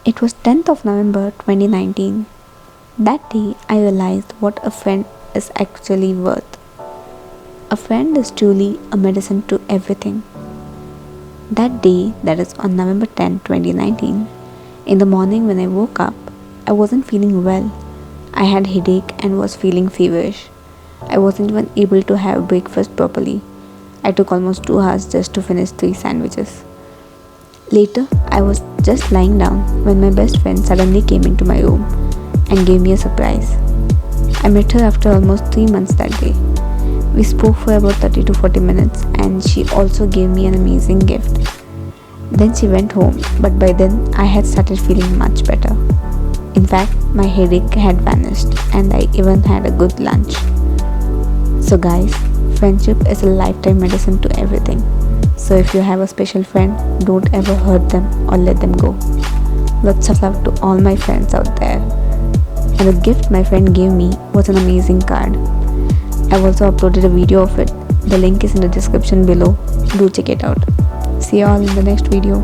It was 10th of November 2019. That day, I realized what a friend is actually worth. A friend is truly a medicine to everything. That day, that is on November 10, 2019, in the morning when I woke up, I wasn't feeling well. I had headache and was feeling feverish. I wasn't even able to have breakfast properly. I took almost 2 hours just to finish 3 sandwiches. Later, I was just lying down when my best friend suddenly came into my room and gave me a surprise. I met her after almost 3 months that day. We spoke for about 30 to 40 minutes and she also gave me an amazing gift. Then she went home, but by then I had started feeling much better. In fact, my headache had vanished and I even had a good lunch. So guys, friendship is a lifetime medicine to everything. So if you have a special friend, don't ever hurt them or let them go. Lots of love to all my friends out there. And the gift my friend gave me was an amazing card. I've also uploaded a video of it. The link is in the description below. Do check it out. See you all in the next video.